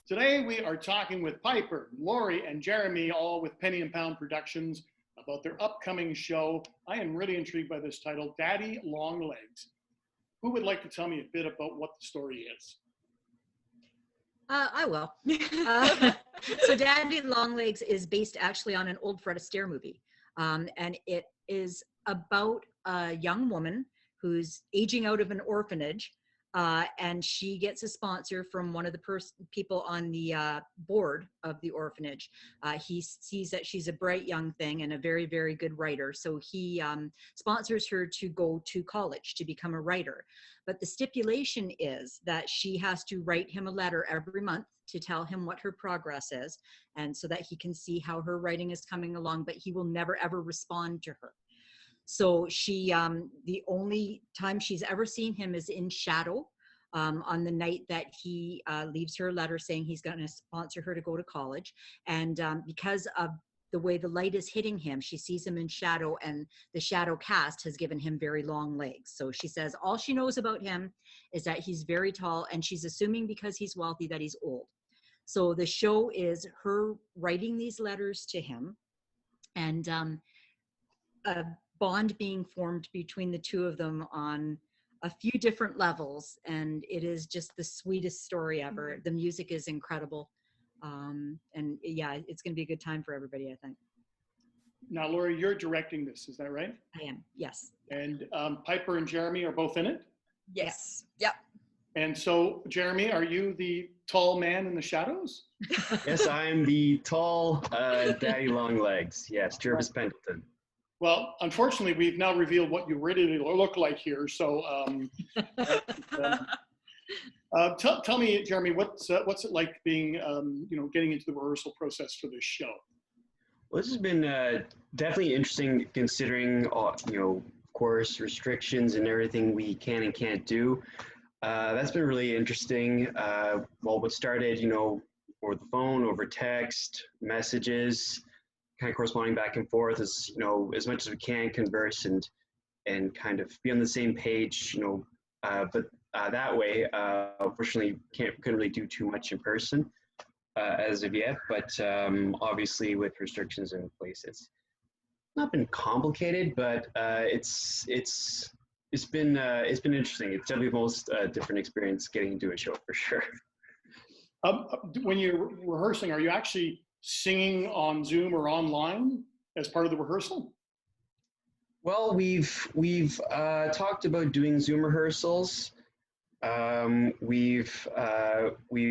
Today we are talking with Piper, Lori, and Jeremy, all with Penny and Pound Productions, about their upcoming show. I am really intrigued by this title, Daddy Longlegs. Who would like to tell me a bit about what the story is? I will. So Daddy Longlegs is based actually on an old Fred Astaire movie. And it is about a young woman who's aging out of an orphanage. And she gets a sponsor from one of the people on the board of the orphanage. He sees that she's a bright young thing and a very, very good writer. So he sponsors her to go to college to become a writer. But the stipulation is that she has to write him a letter every month to tell him what her progress is, and so that he can see how her writing is coming along, but he will never, ever respond to her. So she, the only time she's ever seen him is in shadow on the night that he leaves her a letter saying he's going to sponsor her to go to college. And because of the way the light is hitting him, she sees him in shadow, and the shadow cast has given him very long legs. So she says all she knows about him is that he's very tall, and she's assuming because he's wealthy that he's old. So the show is her writing these letters to him, and a bond being formed between the two of them on a few different levels, and it is just the sweetest story ever. The music is incredible, and yeah, it's going to be a good time for everybody, I think. Now, Lori, you're directing this, is that right? I am, yes. And Piper and Jeremy are both in it? Yes. Yep. And so, Jeremy, are you the tall man in the shadows? Yes, I'm the tall Daddy Longlegs. Yes, Jervis Pendleton. Well, unfortunately, we've now revealed what you really look like here. So tell me, Jeremy, what's it like being, getting into the rehearsal process for this show? Well, this has been definitely interesting considering, of course, restrictions and everything we can and can't do. That's been really interesting. What started, over the phone, over text, messages, kind of corresponding back and forth as much as we can converse and kind of be on the same page, but that way, unfortunately, couldn't really do too much in person as of yet. But obviously, with restrictions in place, it's not been complicated, but it's been interesting. It's definitely the most different experience getting into a show for sure. When you're rehearsing, are you actually singing on Zoom or online as part of the rehearsal? Well, we've talked about doing Zoom rehearsals. We've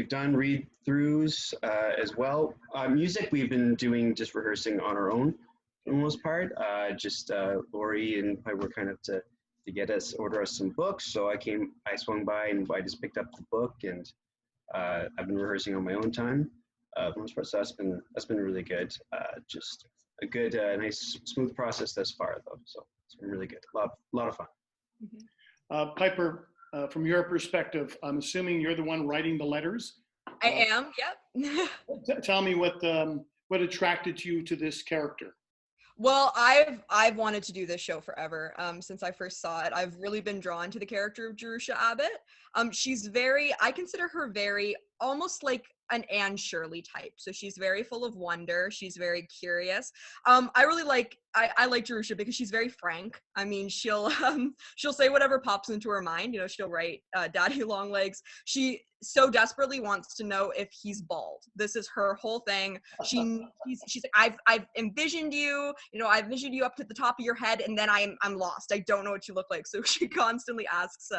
done read-throughs as well. Music we've been doing just rehearsing on our own for the most part. Lori and I were kind of to order us some books. So I swung by and I just picked up the book, and I've been rehearsing on my own time. For the most part, so that's been really good. Just a good, nice, smooth process thus far, though. So it's been really good. A lot of fun. Mm-hmm. Piper, from your perspective, I'm assuming you're the one writing the letters. I am. Yep. Tell me what attracted you to this character. Well, I've wanted to do this show forever. Since I first saw it, I've really been drawn to the character of Jerusha Abbott. I consider her very, almost like an Anne Shirley type. So she's very full of wonder. She's very curious. I like Jerusha because she's very frank. I mean, she'll say whatever pops into her mind. She'll write Daddy Longlegs. She so desperately wants to know if he's bald. This is her whole thing. She's like, I've envisioned you. I've envisioned you up to the top of your head, and then I'm lost. I don't know what you look like. So she constantly asks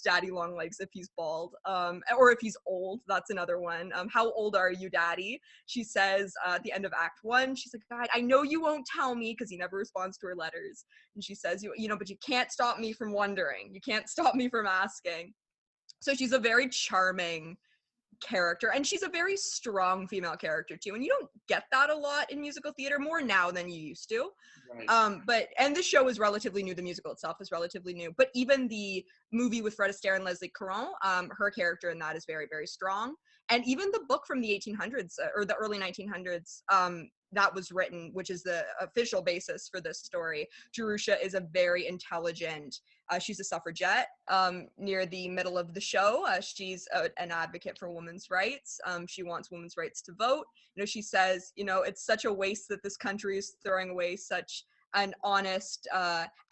Daddy Longlegs if he's bald, or if he's old. That's another one. How old are you, Daddy? She says at the end of Act 1, she's like, God, I know you won't tell me, because he never responds to her letters. And she says, but you can't stop me from wondering. You can't stop me from asking. So she's a very charming character, and she's a very strong female character too, and you don't get that a lot in musical theater, more now than you used to. Right. And the show is relatively new. The musical itself is relatively new, but even the movie with Fred Astaire and Leslie Caron, her character in that is very, very strong. And even the book from the 1800s or the early 1900s, that was written, which is the official basis for this story, Jerusha is a very intelligent, she's a suffragette. Near the middle of the show, she's an advocate for women's rights. She wants women's rights to vote. You know, she says, you know, it's such a waste that this country is throwing away such an honest,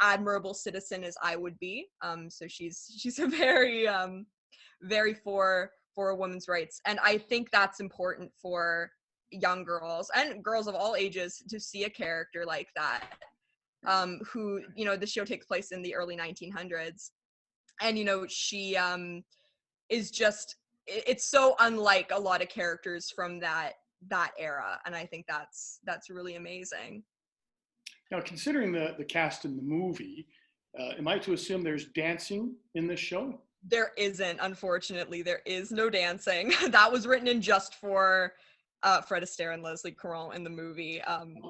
admirable citizen as I would be. So she's a very, very for women's rights. And I think that's important for young girls and girls of all ages to see a character like that, who, you know, the show takes place in the early 1900s. And, you know, she is just, it's so unlike a lot of characters from that era. And I think that's really amazing. Now, considering the cast in the movie, am I to assume there's dancing in this show? There isn't, unfortunately. There is no dancing. That was written in just for Fred Astaire and Leslie Caron in the movie.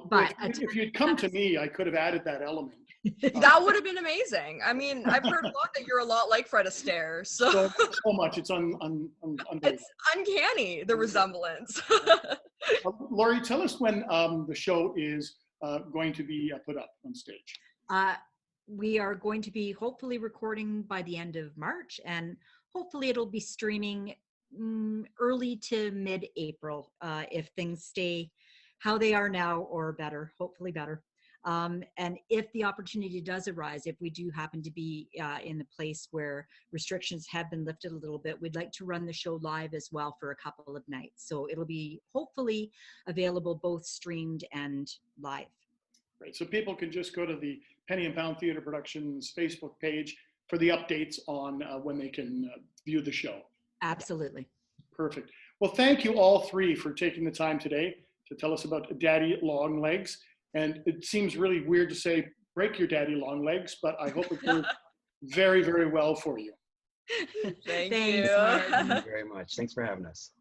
But if you'd come to me, I could have added that element. That would have been amazing. I mean, I've heard a lot that you're a lot like Fred Astaire, so much. It's it's uncanny, the resemblance. Lori, tell us when the show is going to be put up on stage. We are going to be hopefully recording by the end of March, and hopefully it'll be streaming early to mid-April, if things stay how they are now or better, hopefully better. And if the opportunity does arise, if we do happen to be in the place where restrictions have been lifted a little bit, we'd like to run the show live as well for a couple of nights. So it'll be hopefully available both streamed and live. Right, so people can just go to the Penny and Pound Theater Productions Facebook page for the updates on when they can view the show. Absolutely. Perfect. Well, thank you all three for taking the time today to tell us about Daddy Long Legs. And it seems really weird to say, break your daddy long legs, but I hope it goes very, very well for you. Thank Thanks, you. Martin. Thank you very much. Thanks for having us.